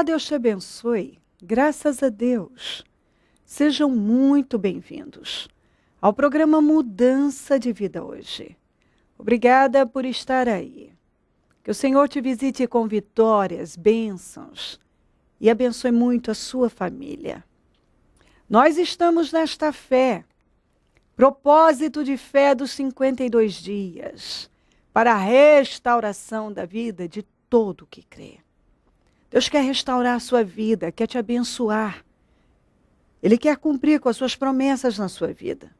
Olá, Deus te abençoe. Graças a Deus. Sejam muito bem-vindos ao programa Mudança de Vida hoje. Obrigada por estar aí. Que o Senhor te visite com vitórias, bênçãos e abençoe muito a sua família. Nós estamos nesta fé, propósito de fé dos 52 dias, para a restauração da vida de todo que crê. Deus quer restaurar a sua vida, quer te abençoar. Ele quer cumprir com as suas promessas na sua vida.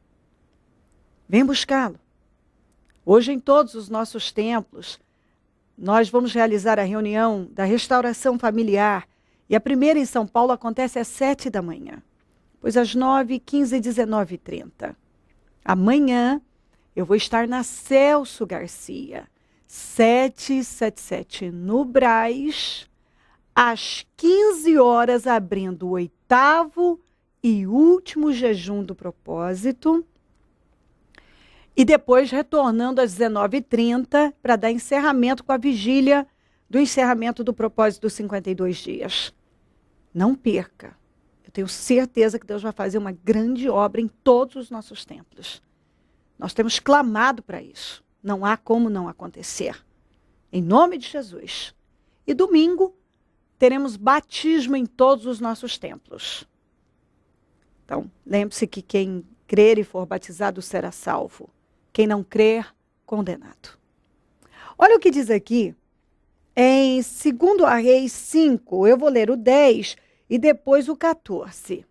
Vem buscá-lo. Hoje, em todos os nossos templos, nós vamos realizar a reunião da restauração familiar. E a primeira em São Paulo acontece às 7 da manhã. Pois às 9, 15 e 19h30. Amanhã, eu vou estar na Celso Garcia, 777 no Brás, às 15 horas, abrindo o 8º e último jejum do propósito. E depois retornando às 19h30 para dar encerramento com a vigília do encerramento do propósito dos 52 dias. Não perca. Eu tenho certeza que Deus vai fazer uma grande obra em todos os nossos templos. Nós temos clamado para isso. Não há como não acontecer. Em nome de Jesus. E domingo, teremos batismo em todos os nossos templos. Então, lembre-se que quem crer e for batizado será salvo. Quem não crer, condenado. Olha o que diz aqui, em 2 Reis 5, eu vou ler o 10 e depois o 14.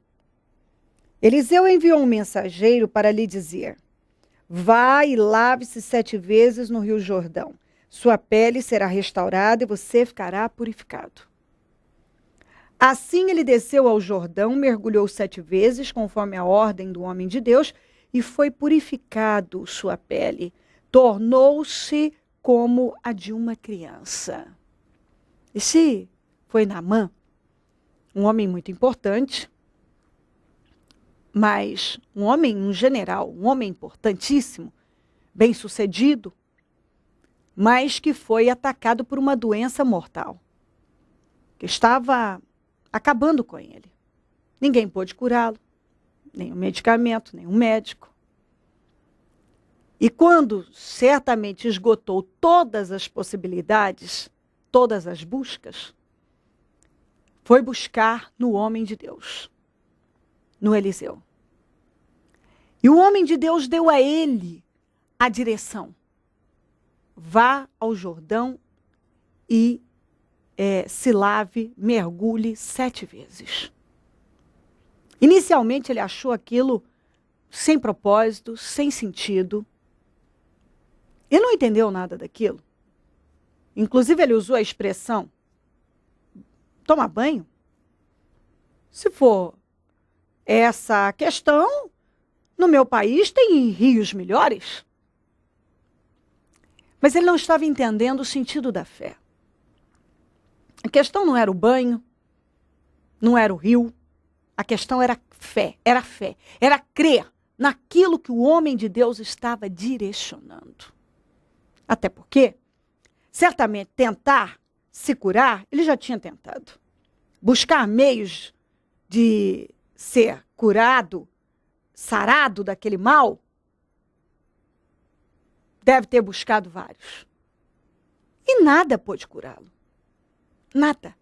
Eliseu enviou um mensageiro para lhe dizer: vá e lave-se 7 vezes no Rio Jordão. Sua pele será restaurada e você ficará purificado. Assim ele desceu ao Jordão, mergulhou 7 vezes, conforme a ordem do homem de Deus, e foi purificado sua pele. Tornou-se como a de uma criança. Esse foi Naamã, um homem muito importante, mas um general, um homem importantíssimo, bem-sucedido, mas que foi atacado por uma doença mortal, que estava acabando com ele. Ninguém pôde curá-lo, nenhum medicamento, nenhum médico. E quando certamente esgotou todas as possibilidades, todas as buscas, foi buscar no homem de Deus, no Eliseu. E o homem de Deus deu a ele a direção. Vá ao Jordão e se lave, mergulhe 7 vezes. Inicialmente ele achou aquilo sem propósito, sem sentido. Ele não entendeu nada daquilo. Inclusive ele usou a expressão, tomar banho? Se for essa a questão, no meu país tem rios melhores. Mas ele não estava entendendo o sentido da fé. A questão não era o banho, não era o rio. A questão era fé, era crer naquilo que o homem de Deus estava direcionando. Até porque, certamente, tentar se curar, ele já tinha tentado. Buscar meios de ser curado, sarado daquele mal, deve ter buscado vários. E nada pôde curá-lo. Nada.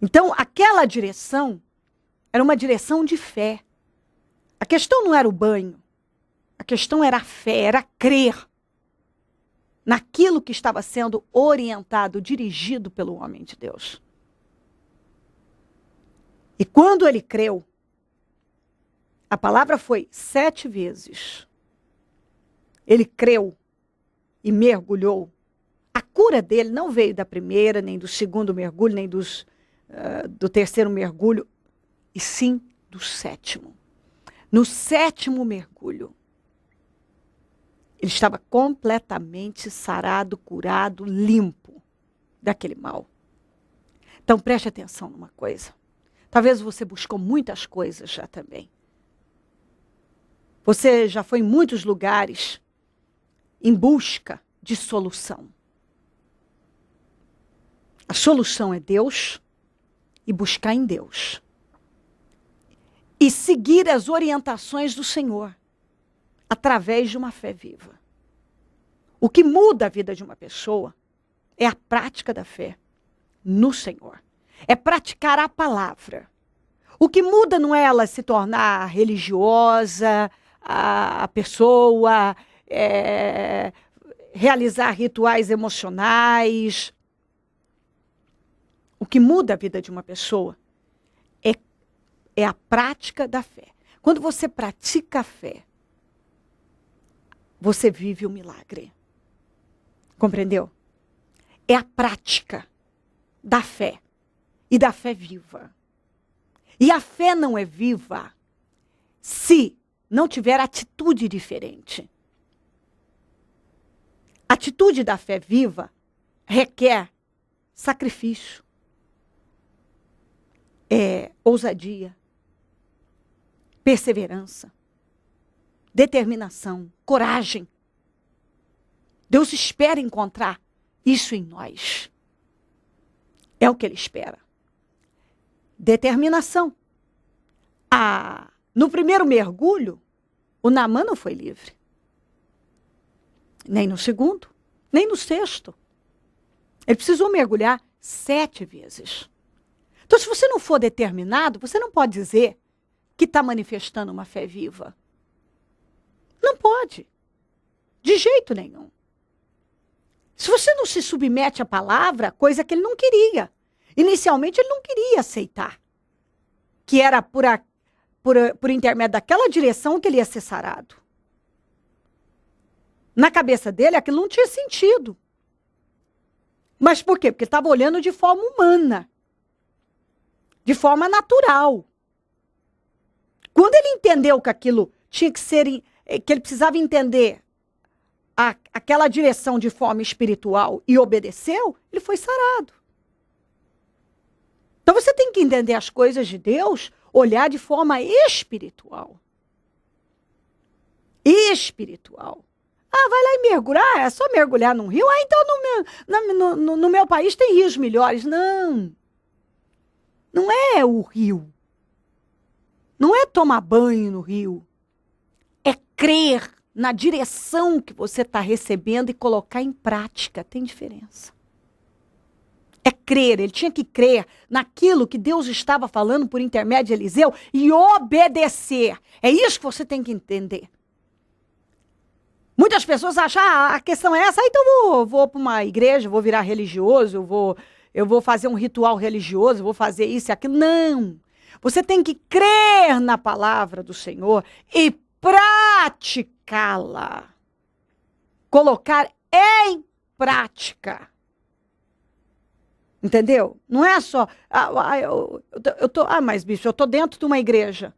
Então, aquela direção era uma direção de fé. A questão não era o banho. A questão era a fé, era crer naquilo que estava sendo orientado, dirigido pelo homem de Deus. E quando ele creu, a palavra foi 7 vezes. Ele creu e mergulhou. A cura dele não veio da primeira, nem do segundo mergulho, nem do 3º mergulho, e sim do 7º. No 7º mergulho, ele estava completamente sarado, curado, limpo daquele mal. Então preste atenção numa coisa. Talvez você buscou muitas coisas já também. Você já foi em muitos lugares em busca de solução. A solução é Deus e buscar em Deus. E seguir as orientações do Senhor através de uma fé viva. O que muda a vida de uma pessoa é a prática da fé no Senhor. É praticar a palavra. O que muda não é ela se tornar religiosa, a pessoa realizar rituais emocionais. O que muda a vida de uma pessoa é a prática da fé. Quando você pratica a fé, você vive o milagre. Compreendeu? É a prática da fé e da fé viva. E a fé não é viva se não tiver atitude diferente. A atitude da fé viva requer sacrifício, ousadia, perseverança, determinação, coragem. Deus espera encontrar isso em nós. É o que Ele espera. Determinação. No primeiro mergulho, o Naamã não foi livre. Nem no segundo, nem no sexto. Ele precisou mergulhar 7 vezes. Então, se você não for determinado, você não pode dizer que está manifestando uma fé viva. Não pode. De jeito nenhum. Se você não se submete à palavra, coisa que ele não queria. Inicialmente, ele não queria aceitar. Que era por intermédio daquela direção que ele ia ser sarado. Na cabeça dele, aquilo não tinha sentido. Mas por quê? Porque ele estava olhando de forma humana. De forma natural. Quando ele entendeu que aquilo tinha que ser, que ele precisava entender aquela direção de forma espiritual e obedeceu, ele foi sarado. Então você tem que entender as coisas de Deus, olhar de forma espiritual. Espiritual. Vai lá e mergulhar, é só mergulhar num rio. Então no meu país tem rios melhores. Não. Não é o rio. Não é tomar banho no rio. É crer na direção que você está recebendo e colocar em prática. Tem diferença. É crer. Ele tinha que crer naquilo que Deus estava falando por intermédio de Eliseu e obedecer. É isso que você tem que entender. Muitas pessoas acham, a questão é essa, então eu vou para uma igreja, vou virar religioso, eu vou fazer um ritual religioso, vou fazer isso e aquilo. Não. Você tem que crer na palavra do Senhor e praticá-la. Colocar em prática. Entendeu? Não é só, mas bicho, eu tô dentro de uma igreja.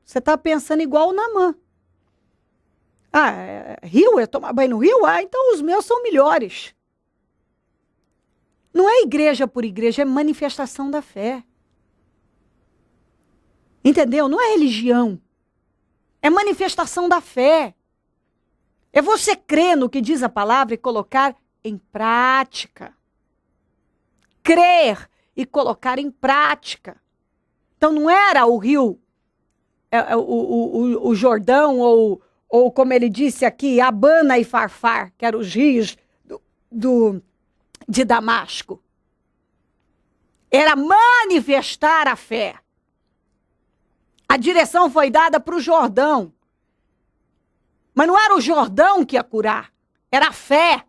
Você tá pensando igual o Naamã. Rio, eu tomar banho no rio? Então os meus são melhores. Não é igreja por igreja, é manifestação da fé. Entendeu? Não é religião. É manifestação da fé. É você crer no que diz a palavra e colocar em prática. Crer e colocar em prática. Então não era o rio, o Jordão, ou como ele disse aqui, Abana e Farfar, que eram os rios de Damasco. Era manifestar a fé. A direção foi dada para o Jordão. Mas não era o Jordão que ia curar, era a fé.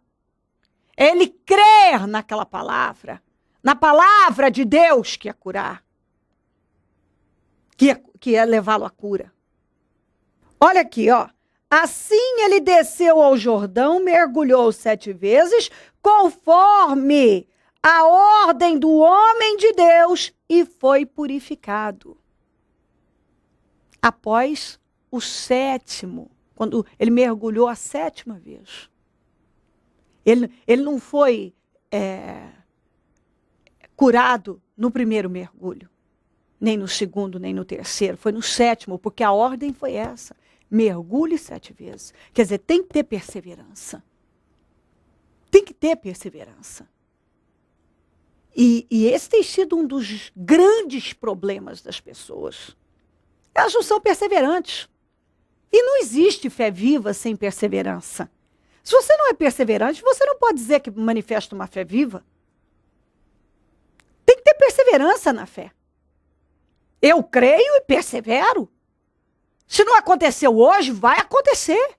É ele crer naquela palavra, na palavra de Deus que ia curar, que ia levá-lo à cura. Olha aqui, ó. Assim ele desceu ao Jordão, mergulhou 7 vezes, conforme a ordem do homem de Deus, e foi purificado. Após o 7º, quando ele mergulhou a 7ª vez. Ele não foi curado no primeiro mergulho, nem no segundo, nem no terceiro. Foi no 7º, porque a ordem foi essa. Mergulhe 7 vezes. Quer dizer, tem que ter perseverança. Tem que ter perseverança. E esse tem sido um dos grandes problemas das pessoas. Elas não são perseverantes. E não existe fé viva sem perseverança. Se você não é perseverante, você não pode dizer que manifesta uma fé viva. Tem que ter perseverança na fé. Eu creio e persevero. Se não aconteceu hoje, vai acontecer.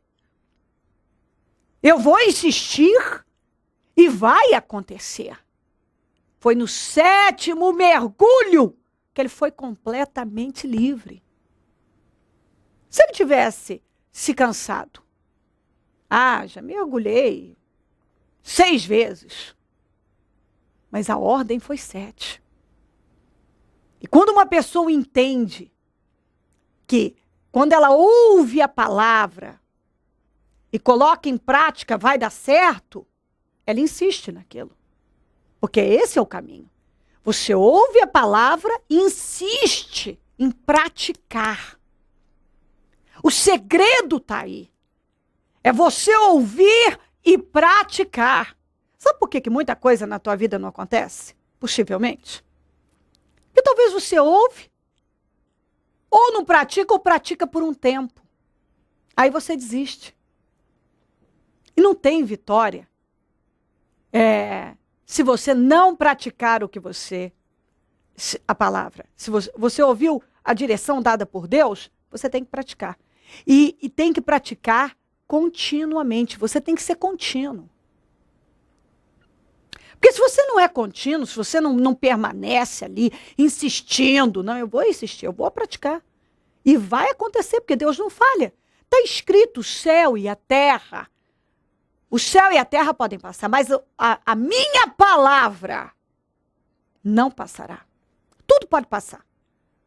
Eu vou insistir e vai acontecer. Foi no 7º mergulho que ele foi completamente livre. Se ele tivesse se cansado, já mergulhei 6 vezes, mas a ordem foi 7. E quando uma pessoa entende que quando ela ouve a palavra e coloca em prática vai dar certo, ela insiste naquilo. Porque esse é o caminho. Você ouve a palavra e insiste em praticar. O segredo está aí. É você ouvir e praticar. Sabe por que muita coisa na tua vida não acontece? Possivelmente. Porque talvez você ouve, ou não pratica, ou pratica por um tempo. Aí você desiste. E não tem vitória. Se você não praticar o que a palavra. Se você ouviu a direção dada por Deus, você tem que praticar. E tem que praticar continuamente. Você tem que ser contínuo. Porque se você não é contínuo, se você não permanece ali insistindo, não, eu vou insistir, eu vou praticar. E vai acontecer, porque Deus não falha. Está escrito o céu e a terra. O céu e a terra podem passar, mas a minha palavra não passará. Tudo pode passar.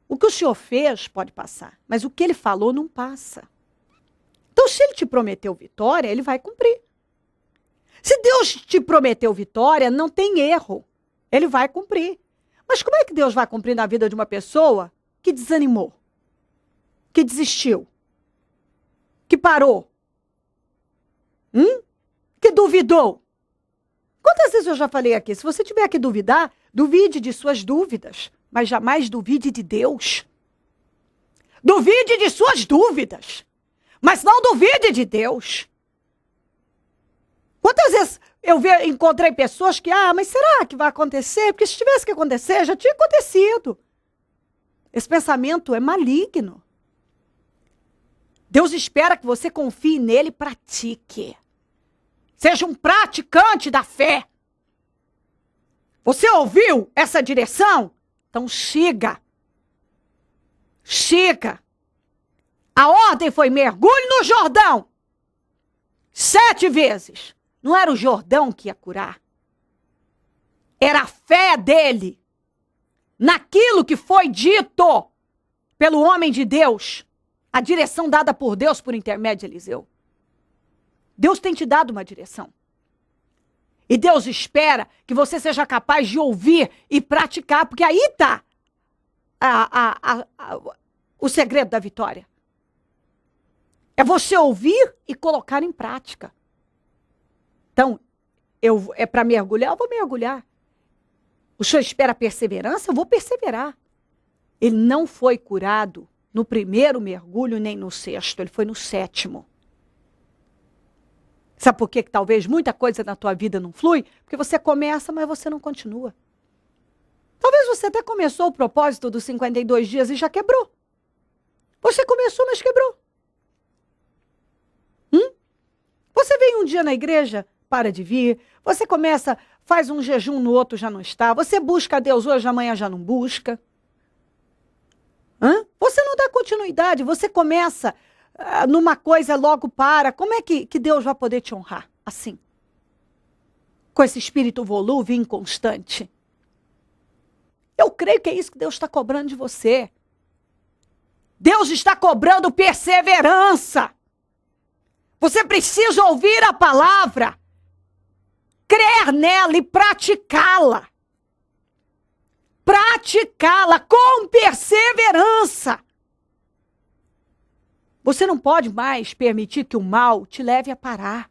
O que o Senhor fez pode passar, mas o que ele falou não passa. Então, se ele te prometeu vitória, ele vai cumprir. Se Deus te prometeu vitória, não tem erro. Ele vai cumprir. Mas como é que Deus vai cumprir na vida de uma pessoa que desanimou? Que desistiu? Que parou? Que duvidou? Quantas vezes eu já falei aqui? Se você tiver que duvidar, duvide de suas dúvidas, mas jamais duvide de Deus. Duvide de suas dúvidas, mas não duvide de Deus. Quantas vezes eu encontrei pessoas que, mas será que vai acontecer? Porque se tivesse que acontecer, já tinha acontecido. Esse pensamento é maligno. Deus espera que você confie nele e pratique. Seja um praticante da fé. Você ouviu essa direção? Então siga. Siga. A ordem foi mergulho no Jordão. 7 vezes. Não era o Jordão que ia curar. Era a fé dele. Naquilo que foi dito pelo homem de Deus. A direção dada por Deus por intermédio de Eliseu. Deus tem te dado uma direção. E Deus espera que você seja capaz de ouvir e praticar, porque aí está o segredo da vitória. É você ouvir e colocar em prática. Então, é para mergulhar, eu vou mergulhar. O Senhor espera perseverança, eu vou perseverar. Ele não foi curado no 1º mergulho, nem no 6º, ele foi no 7º. Sabe por que talvez muita coisa na tua vida não flui? Porque você começa, mas você não continua. Talvez você até começou o propósito dos 52 dias e já quebrou. Você começou, mas quebrou. Você vem um dia na igreja, para de vir. Você começa, faz um jejum, no outro já não está. Você busca a Deus hoje, amanhã já não busca. Você não dá continuidade, você começa numa coisa, logo para. Como é que Deus vai poder te honrar assim? Com esse espírito volúvel e inconstante. Eu creio que é isso que Deus está cobrando de você. Deus está cobrando perseverança. Você precisa ouvir a palavra, crer nela e praticá-la. Praticá-la com perseverança. Você não pode mais permitir que o mal te leve a parar.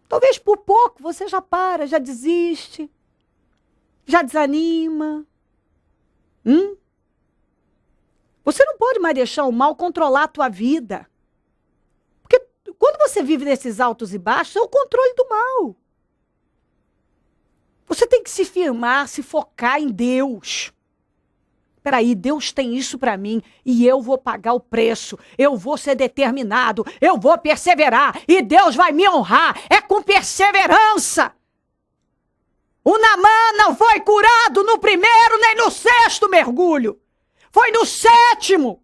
Talvez por pouco você já para, já desiste. Já desanima. Você não pode mais deixar o mal controlar a tua vida. Porque quando você vive nesses altos e baixos, é o controle do mal. Você tem que se firmar, se focar em Deus. Peraí, Deus tem isso para mim e eu vou pagar o preço. Eu vou ser determinado, eu vou perseverar e Deus vai me honrar. É com perseverança. O Naamã não foi curado no primeiro nem no sexto mergulho. Foi no sétimo.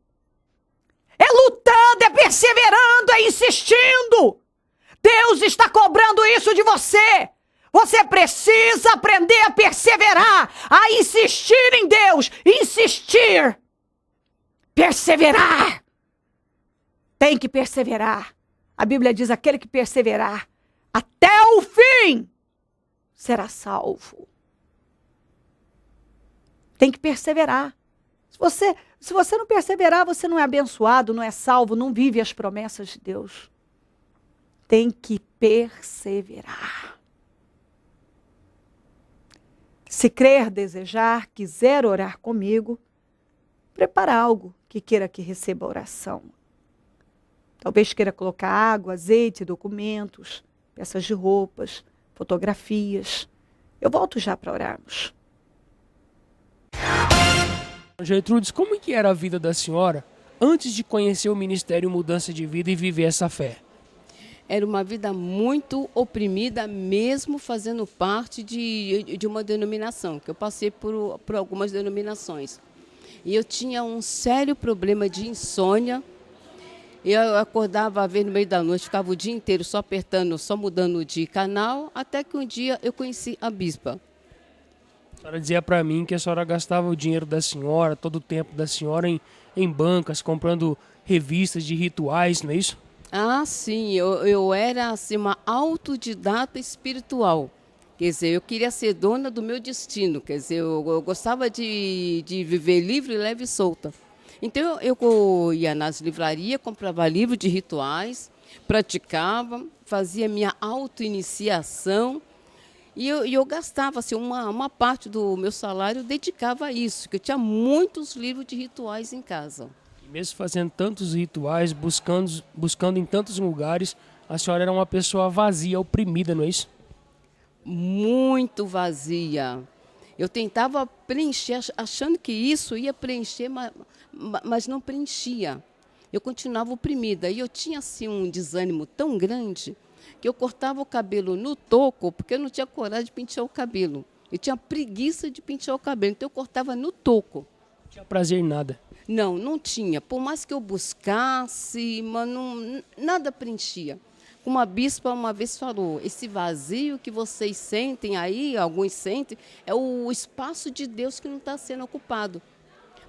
É lutando, é perseverando, é insistindo. Deus está cobrando isso de você. Você precisa aprender a perseverar, a insistir em Deus. Insistir. Perseverar. Tem que perseverar. A Bíblia diz, aquele que perseverar até o fim será salvo. Tem que perseverar. Se você não perseverar, você não é abençoado, não é salvo, não vive as promessas de Deus. Tem que perseverar. Se crer, desejar, quiser orar comigo, prepara algo que queira que receba oração. Talvez queira colocar água, azeite, documentos, peças de roupas, fotografias. Eu volto já para orarmos. Gertrudes, como que era a vida da senhora antes de conhecer o Ministério Mudança de Vida e viver essa fé? Era uma vida muito oprimida, mesmo fazendo parte de uma denominação, que eu passei por algumas denominações. E eu tinha um sério problema de insônia. Eu acordava a ver no meio da noite, ficava o dia inteiro só apertando, só mudando de canal, até que um dia eu conheci a bispa. A senhora dizia para mim que a senhora gastava o dinheiro da senhora, todo o tempo da senhora em bancas, comprando revistas de rituais, não é isso? Ah, sim, eu era assim, uma autodidata espiritual. Quer dizer, eu queria ser dona do meu destino. Quer dizer, eu gostava de viver livre, leve e solta. Então, eu ia nas livrarias, comprava livro de rituais, praticava, fazia minha auto-iniciação. E eu gastava assim, uma parte do meu salário, eu dedicava a isso, porque eu tinha muitos livros de rituais em casa. Mesmo fazendo tantos rituais, buscando em tantos lugares, a senhora era uma pessoa vazia, oprimida, não é isso? Muito vazia. Eu tentava preencher, achando que isso ia preencher, mas não preenchia. Eu continuava oprimida. E eu tinha assim, um desânimo tão grande que eu cortava o cabelo no toco, porque eu não tinha coragem de pentear o cabelo. Eu tinha preguiça de pentear o cabelo, então eu cortava no toco. Não tinha prazer em nada. Não tinha. Por mais que eu buscasse, mas nada preenchia. Como a bispa uma vez falou, esse vazio que vocês sentem aí, alguns sentem, é o espaço de Deus que não está sendo ocupado.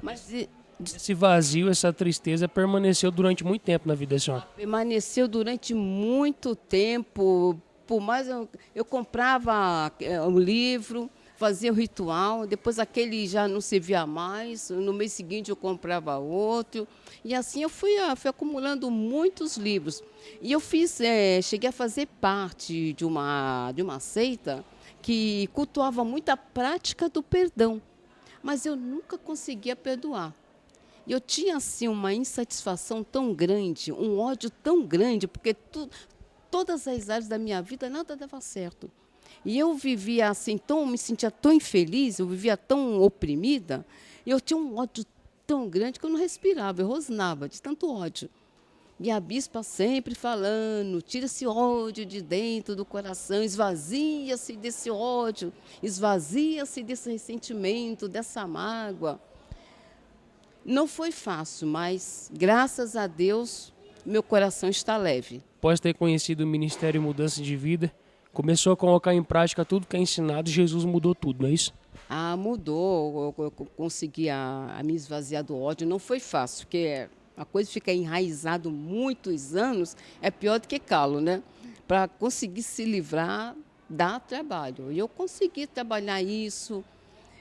Mas esse vazio, essa tristeza permaneceu durante muito tempo na vida da senhora? Permaneceu durante muito tempo. Por mais eu comprava um livro, fazia o ritual, depois aquele já não servia mais, no mês seguinte eu comprava outro, e assim eu fui acumulando muitos livros. E eu cheguei a fazer parte de uma seita que cultuava muito a prática do perdão, mas eu nunca conseguia perdoar. E eu tinha assim uma insatisfação tão grande, um ódio tão grande, porque todas as áreas da minha vida nada dava certo. E eu vivia assim, me sentia tão infeliz, eu vivia tão oprimida, e eu tinha um ódio tão grande que eu não respirava, eu rosnava de tanto ódio. E a bispa sempre falando, tira esse ódio de dentro do coração, esvazia-se desse ódio, esvazia-se desse ressentimento, dessa mágoa. Não foi fácil, mas graças a Deus, meu coração está leve. Após ter conhecido o Ministério Mudança de Vida, começou a colocar em prática tudo que é ensinado, Jesus mudou tudo, não é isso? Ah, mudou. Eu consegui a me esvaziar do ódio. Não foi fácil, porque a coisa fica enraizada muitos anos, é pior do que calo, né? Para conseguir se livrar, dá trabalho. E eu consegui trabalhar isso.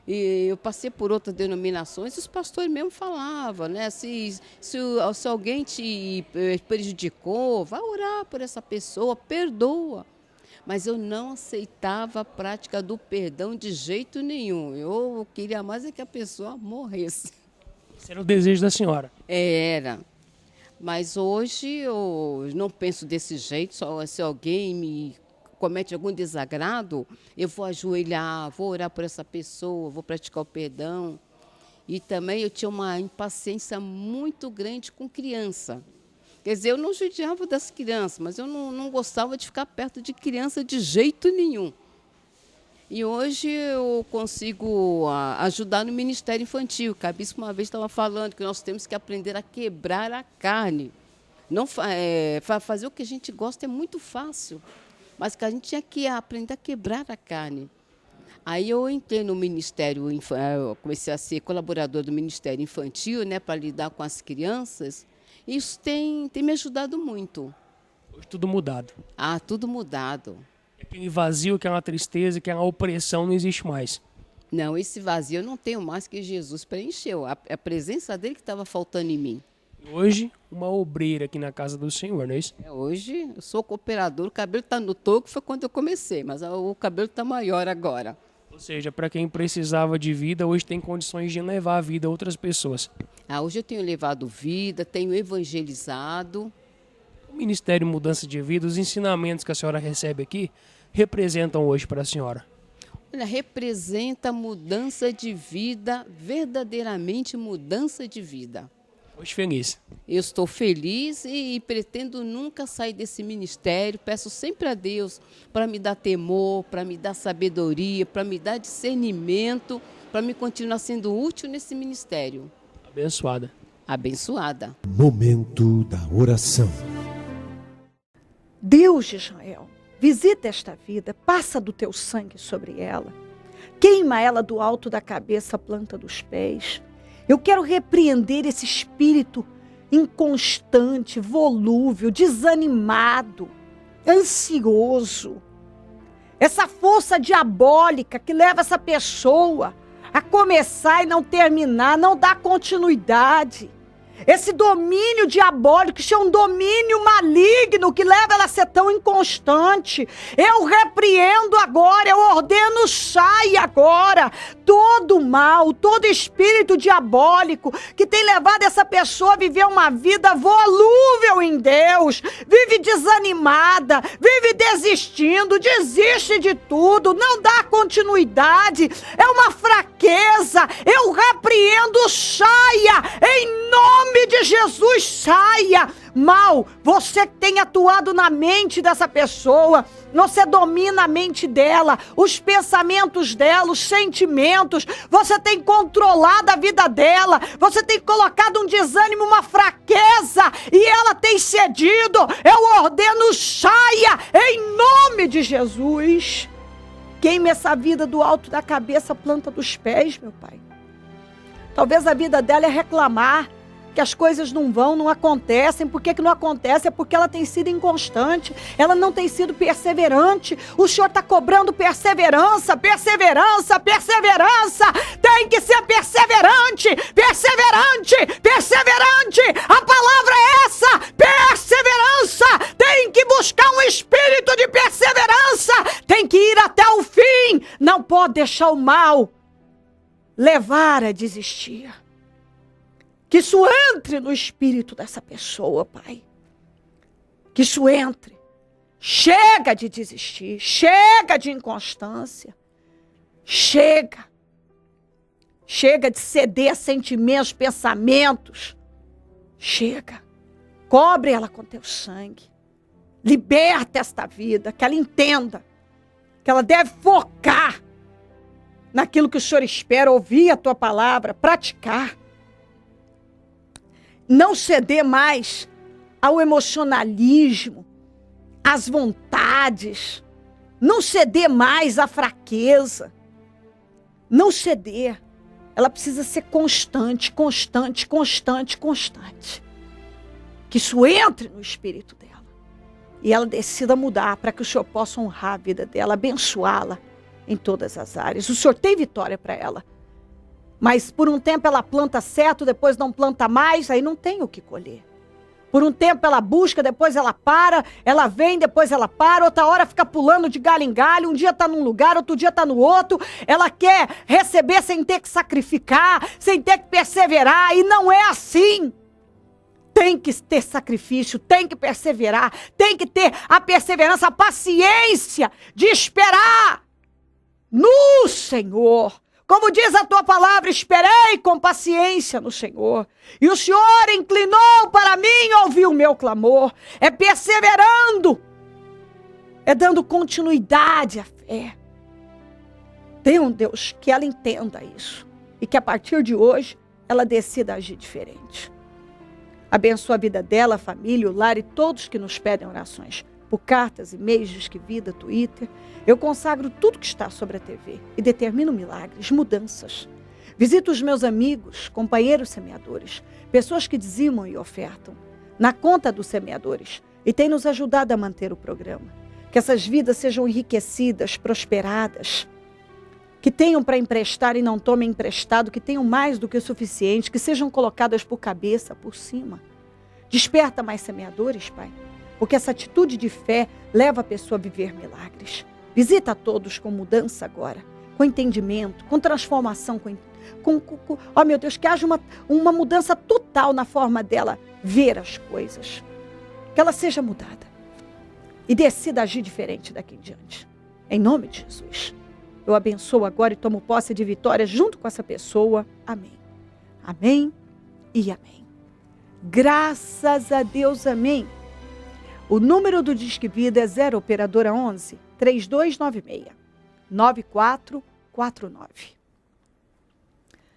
E eu passei por outras denominações, os pastores mesmo falavam, né? Se alguém te prejudicou, vai orar por essa pessoa, perdoa. Mas eu não aceitava a prática do perdão de jeito nenhum. Eu queria mais é que a pessoa morresse. Esse era o desejo da senhora. Era. Mas hoje eu não penso desse jeito. Só se alguém me comete algum desagrado, eu vou ajoelhar, vou orar por essa pessoa, vou praticar o perdão. E também eu tinha uma impaciência muito grande com criança. Quer dizer, eu não judiava das crianças, mas eu não gostava de ficar perto de criança de jeito nenhum. E hoje eu consigo ajudar no Ministério Infantil. O Cabispo uma vez estava falando que nós temos que aprender a quebrar a carne. Não, fazer o que a gente gosta é muito fácil, mas que a gente tinha que aprender a quebrar a carne. Aí eu entrei no Ministério, eu comecei a ser colaborador do Ministério Infantil, né, para lidar com as crianças. Isso tem me ajudado muito. Hoje tudo mudado. Tudo mudado. Aquele vazio, aquela tristeza, aquela opressão não existe mais. Não, esse vazio eu não tenho mais, que Jesus preencheu. A presença dele que estava faltando em mim. Hoje, uma obreira aqui na casa do Senhor, não é isso? Hoje eu sou cooperador, o cabelo está no toco, foi quando eu comecei, mas o cabelo está maior agora. Ou seja, para quem precisava de vida, hoje tem condições de levar a vida a outras pessoas. Hoje eu tenho levado vida, tenho evangelizado. O Ministério Mudança de Vida, os ensinamentos que a senhora recebe aqui, representam hoje para a senhora? Olha, representa mudança de vida, verdadeiramente mudança de vida. Hoje feliz. Eu estou feliz e pretendo nunca sair desse ministério. Peço sempre a Deus para me dar temor, para me dar sabedoria, para me dar discernimento, para me continuar sendo útil nesse ministério. Abençoada. Abençoada. Momento da oração. Deus de Israel, visita esta vida, passa do teu sangue sobre ela, queima ela do alto da cabeça à planta dos pés. Eu quero repreender esse espírito inconstante, volúvel, desanimado, ansioso. Essa força diabólica que leva essa pessoa a começar e não terminar, não dar continuidade. Esse domínio diabólico, isso é um domínio maligno que leva ela a ser tão inconstante. Eu repreendo agora, eu ordeno, sai agora. Todo mal, todo espírito diabólico que tem levado essa pessoa a viver uma vida volúvel em Deus, vive desanimada, vive desistindo, desiste de tudo, não dá continuidade, é uma fraqueza. Eu repreendo, saia, em nome de Jesus, saia. Mal, você que tem atuado na mente dessa pessoa, você domina a mente dela, os pensamentos dela, os sentimentos, você tem controlado a vida dela, você tem colocado um desânimo, uma fraqueza, e ela tem cedido. Eu ordeno, saia, em nome de Jesus. Queime essa vida do alto da cabeça à planta dos pés, meu Pai. Talvez a vida dela é reclamar que as coisas não vão, não acontecem. Por que não acontece? É porque ela tem sido inconstante, ela não tem sido perseverante. O Senhor está cobrando perseverança, perseverança, perseverança. Tem que ser perseverante, perseverante, perseverante. A palavra é essa, perseverança. Tem que buscar um espírito de perseverança, tem que ir até o fim. Não pode deixar o mal levar a desistir. Que isso entre no espírito dessa pessoa, Pai. Que isso entre. Chega de desistir. Chega de inconstância. Chega. Chega de ceder a sentimentos, pensamentos. Chega. Cobre ela com teu sangue. Liberta esta vida. Que ela entenda que ela deve focar naquilo que o Senhor espera, ouvir a tua palavra, praticar. Não ceder mais ao emocionalismo, às vontades. Não ceder mais à fraqueza. Não ceder. Ela precisa ser constante, constante, constante, constante. Que isso entre no espírito dela. E ela decida mudar para que o Senhor possa honrar a vida dela, abençoá-la em todas as áreas. O Senhor tem vitória para ela. Mas por um tempo ela planta certo, depois não planta mais, aí não tem o que colher. Por um tempo ela busca, depois ela para, ela vem, depois ela para, outra hora fica pulando de galho em galho, um dia está num lugar, outro dia está no outro. Ela quer receber sem ter que sacrificar, sem ter que perseverar, e não é assim. Tem que ter sacrifício, tem que perseverar, tem que ter a perseverança, a paciência de esperar no Senhor. Como diz a tua palavra, esperei com paciência no Senhor. E o Senhor inclinou para mim e ouviu o meu clamor. É perseverando, é dando continuidade à fé. Tem um Deus que ela entenda isso e que a partir de hoje ela decida agir diferente. Abençoa a vida dela, a família, o lar e todos que nos pedem orações. Por cartas, e-mails, Disque Vida, Twitter. Eu consagro tudo que está sobre a TV e determino milagres, mudanças. Visito os meus amigos, companheiros semeadores, pessoas que dizimam e ofertam, na conta dos semeadores, e têm nos ajudado a manter o programa. Que essas vidas sejam enriquecidas, prosperadas, que tenham para emprestar e não tomem emprestado, que tenham mais do que o suficiente, que sejam colocadas por cabeça, por cima. Desperta mais semeadores, Pai, porque essa atitude de fé leva a pessoa a viver milagres. Visita a todos com mudança agora, com entendimento, com transformação, oh meu Deus, que haja uma mudança total na forma dela ver as coisas. Que ela seja mudada e decida agir diferente daqui em diante. Em nome de Jesus. Eu abençoo agora e tomo posse de vitória junto com essa pessoa. Amém. Amém e amém. Graças a Deus, amém. O número do Disque Vida é 0 operadora 11 3296 9449.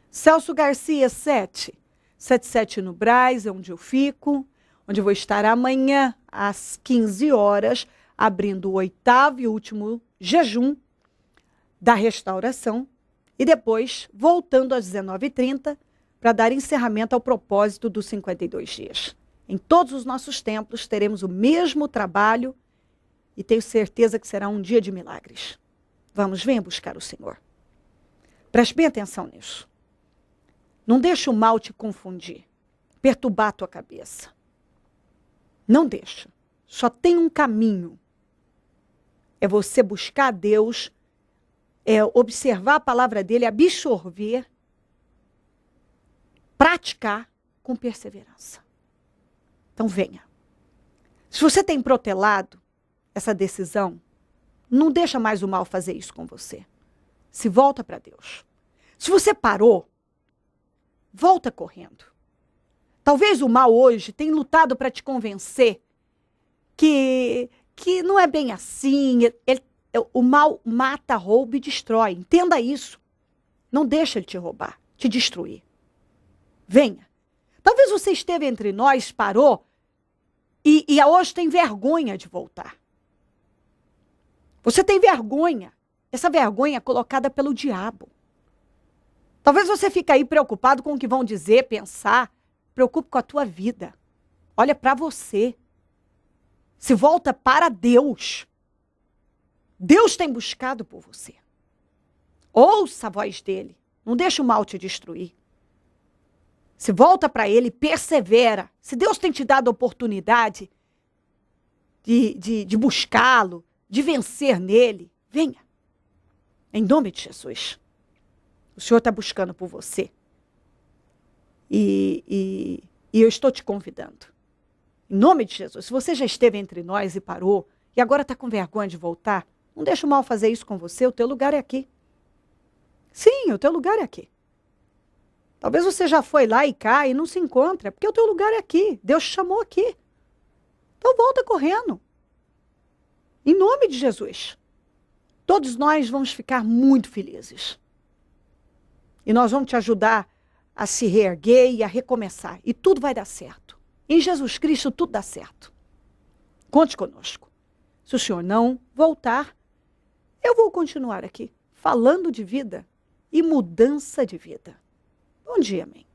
Celso Garcia 777 no Brás, é onde eu fico, onde eu vou estar amanhã às 15 horas, abrindo o 8º e último jejum da restauração e depois voltando às 19h30 para dar encerramento ao propósito dos 52 dias. Em todos os nossos templos teremos o mesmo trabalho e tenho certeza que será um dia de milagres. Vamos, venha buscar o Senhor. Preste bem atenção nisso. Não deixe o mal te confundir, perturbar a tua cabeça. Não deixa. Só tem um caminho. É você buscar a Deus, é observar a palavra dele, absorver, praticar com perseverança. Então venha. Se você tem protelado essa decisão, não deixa mais o mal fazer isso com você. Se volta para Deus. Se você parou, volta correndo. Talvez o mal hoje tenha lutado para te convencer que não é bem assim. O mal mata, rouba e destrói. Entenda isso. Não deixa ele te roubar, te destruir. Venha. Talvez você esteve entre nós, parou, e hoje tem vergonha de voltar. Você tem vergonha. Essa vergonha é colocada pelo diabo. Talvez você fique aí preocupado com o que vão dizer, pensar. Preocupe com a tua vida. Olha para você. Se volta para Deus. Deus tem buscado por você. Ouça a voz dele. Não deixa o mal te destruir. Se volta para ele, persevera. Se Deus tem te dado a oportunidade de buscá-lo, de vencer nele, venha. Em nome de Jesus. O Senhor está buscando por você. E eu estou te convidando. Em nome de Jesus. Se você já esteve entre nós e parou, e agora está com vergonha de voltar, não deixa o mal fazer isso com você, o teu lugar é aqui. Sim, o teu lugar é aqui. Talvez você já foi lá e cá e não se encontra, porque o teu lugar é aqui. Deus te chamou aqui. Então volta correndo. Em nome de Jesus. Todos nós vamos ficar muito felizes. E nós vamos te ajudar a se reerguer e a recomeçar. E tudo vai dar certo. Em Jesus Cristo tudo dá certo. Conte conosco. Se o Senhor não voltar, eu vou continuar aqui, falando de vida e mudança de vida. Bom dia, amém.